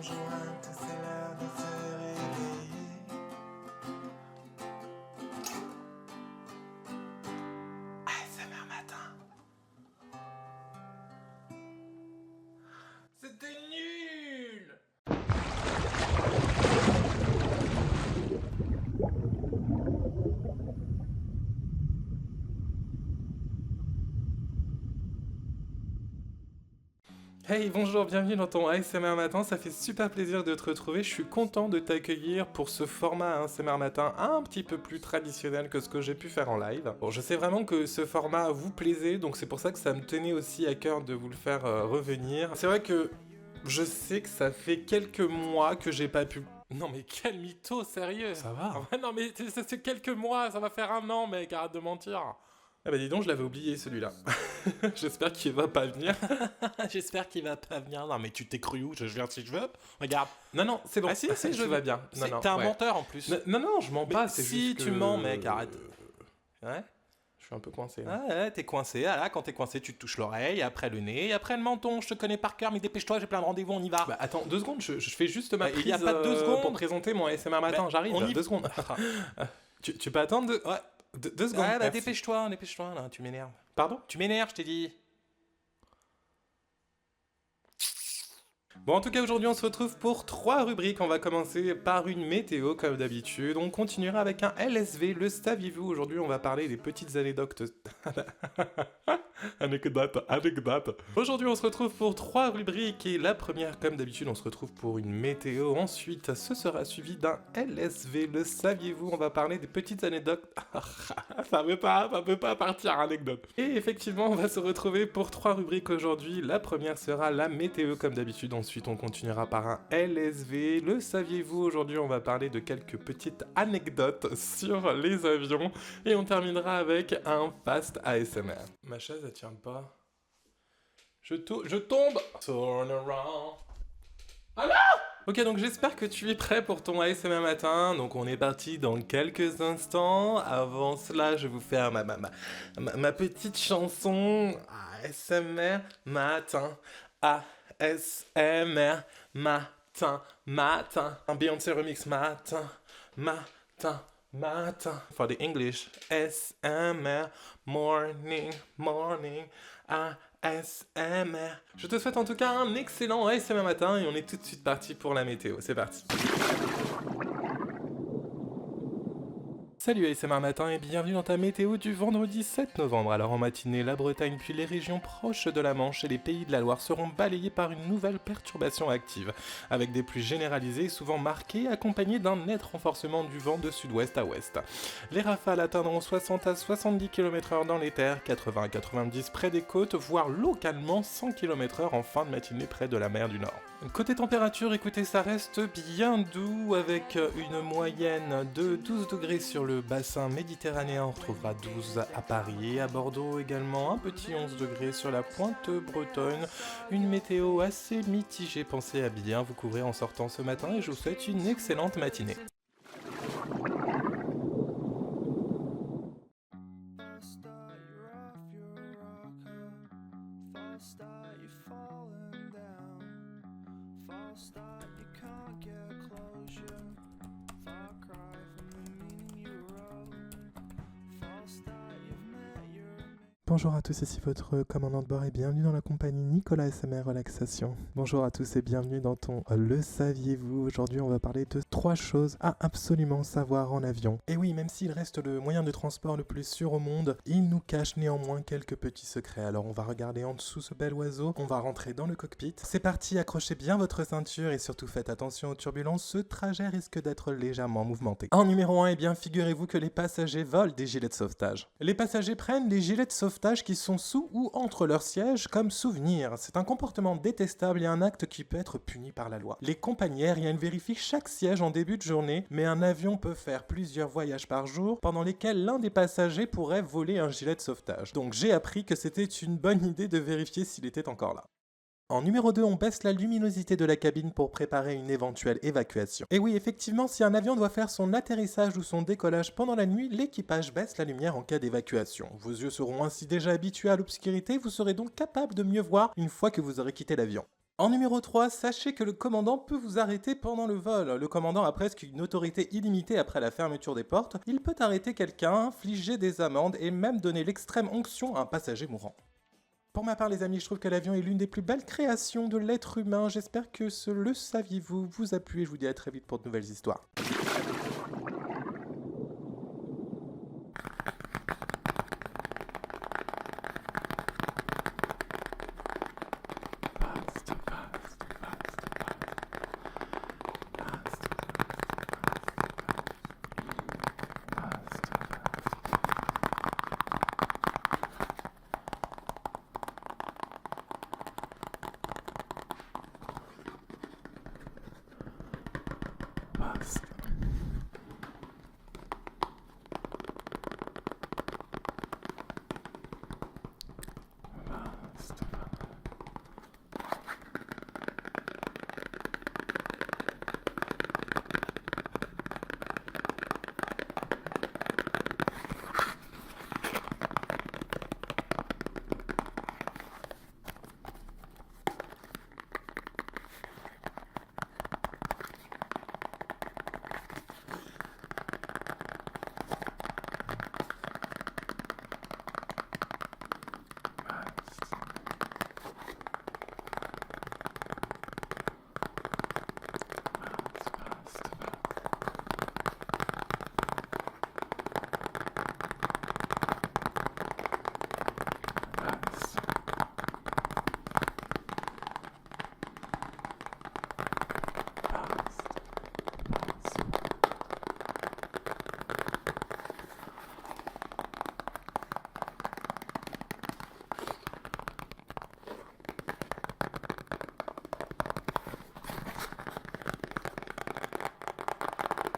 conjointe, c'est l'heure de se réveiller. ASMR matin. C'était nul. Hey, bonjour, bienvenue dans ton ASMR Matin, ça fait super plaisir de te retrouver, je suis content de t'accueillir pour ce format ASMR Matin un petit peu plus traditionnel que ce que j'ai pu faire en live. Bon, je sais vraiment que ce format vous plaisait, donc c'est pour ça que ça me tenait aussi à cœur de vous le faire revenir. C'est vrai que je sais que ça fait quelques mois que j'ai pas pu... Non mais quel mytho, sérieux. Ça va hein. Ouais, non mais c'est quelques mois, ça va faire un an mec, arrête de mentir. Ah bah dis donc, je l'avais oublié celui-là. J'espère qu'il va pas venir. J'espère qu'il va pas venir. Non mais tu t'es cru où? Je viens si je veux. Regarde. Non, non, c'est bon. Ah si, je vais bien. T'es un menteur en plus. Non, non, je mens pas, c'est si juste tu que... mens mec, arrête. Ouais. Je suis un peu coincé là. Ah ouais, t'es coincé, ah là, quand t'es coincé, tu te touches l'oreille, après le nez, après le menton, je te connais par cœur, mais dépêche-toi, j'ai plein de rendez-vous, on y va. Bah attends, 2 secondes, je fais juste ma prise il y a pas de 2 secondes pour présenter mon ASMR Matin, bah, j'arrive, on y 2 secondes. Tu peux attendre de... Ouais. 2 secondes, Ah bah merci. dépêche-toi, là, tu m'énerves. Pardon? Tu m'énerves, je t'ai dit. Bon, en tout cas, aujourd'hui, on se retrouve pour 3 rubriques. On va commencer par une météo, comme d'habitude. On continuera avec un LSV, le saviez-vous. Aujourd'hui, on va parler des petites anecdotes. Anecdote. Aujourd'hui, on se retrouve pour 3 rubriques. Et la première, comme d'habitude, on se retrouve pour une météo. Ensuite, ce sera suivi d'un LSV, le saviez-vous. On va parler des petites anecdotes. ça veut pas partir, anecdote. Et effectivement, on va se retrouver pour 3 rubriques aujourd'hui. La première sera la météo, comme d'habitude. Ensuite, on continuera par un LSV. Le saviez-vous? Aujourd'hui, on va parler de quelques petites anecdotes sur les avions. Et on terminera avec un fast ASMR. Ma chaise, elle tient pas. Je tombe. Turn around. Ah non! Ok, donc j'espère que tu es prêt pour ton ASMR Matin. Donc on est parti dans quelques instants. Avant cela, je vais vous faire ma petite chanson ASMR Matin. ASMR matin. Un Beyoncé remix matin. For the English, ASMR morning. ASMR. Je te souhaite en tout cas un excellent ASMR Matin et on est tout de suite parti pour la météo. C'est parti. Salut ASMR Matin et bienvenue dans ta météo du vendredi 7 novembre. Alors en matinée, la Bretagne puis les régions proches de la Manche et les pays de la Loire seront balayés par une nouvelle perturbation active, avec des pluies généralisées et souvent marquées, accompagnées d'un net renforcement du vent de sud-ouest à ouest. Les rafales atteindront 60 à 70 km/h dans les terres, 80 à 90 près des côtes, voire localement 100 km/h en fin de matinée près de la mer du Nord. Côté température, écoutez, ça reste bien doux avec une moyenne de 12 degrés sur le bassin méditerranéen. On retrouvera 12 à Paris et à Bordeaux également, un petit 11 degrés sur la pointe bretonne. Une météo assez mitigée, pensez à bien vous couvrir en sortant ce matin et je vous souhaite une excellente matinée. Bonjour à tous, ici votre commandant de bord et bienvenue dans la compagnie Nicolas ASMR Relaxation. Bonjour à tous et bienvenue dans ton Le saviez-vous. Aujourd'hui on va parler de 3 choses à absolument savoir en avion. Et oui, même s'il reste le moyen de transport le plus sûr au monde, il nous cache néanmoins quelques petits secrets. Alors on va regarder en dessous ce bel oiseau, on va rentrer dans le cockpit. C'est parti, accrochez bien votre ceinture et surtout faites attention aux turbulences, ce trajet risque d'être légèrement mouvementé. En numéro 1, eh bien figurez-vous que les passagers volent des gilets de sauvetage. Les passagers prennent des gilets de sauvetage qui sont sous ou entre leurs sièges comme souvenir. C'est un comportement détestable et un acte qui peut être puni par la loi. Les compagnies aériennes vérifient chaque siège en début de journée, mais un avion peut faire plusieurs voyages par jour pendant lesquels l'un des passagers pourrait voler un gilet de sauvetage. Donc j'ai appris que c'était une bonne idée de vérifier s'il était encore là. En numéro 2, on baisse la luminosité de la cabine pour préparer une éventuelle évacuation. Et oui, effectivement, si un avion doit faire son atterrissage ou son décollage pendant la nuit, l'équipage baisse la lumière en cas d'évacuation. Vos yeux seront ainsi déjà habitués à l'obscurité, vous serez donc capable de mieux voir une fois que vous aurez quitté l'avion. En numéro 3, sachez que le commandant peut vous arrêter pendant le vol. Le commandant a presque une autorité illimitée après la fermeture des portes. Il peut arrêter quelqu'un, infliger des amendes et même donner l'extrême onction à un passager mourant. Pour ma part les amis, je trouve que l'avion est l'une des plus belles créations de l'être humain. J'espère que ce Le Saviez-vous vous a plu et je vous dis à très vite pour de nouvelles histoires. Basta.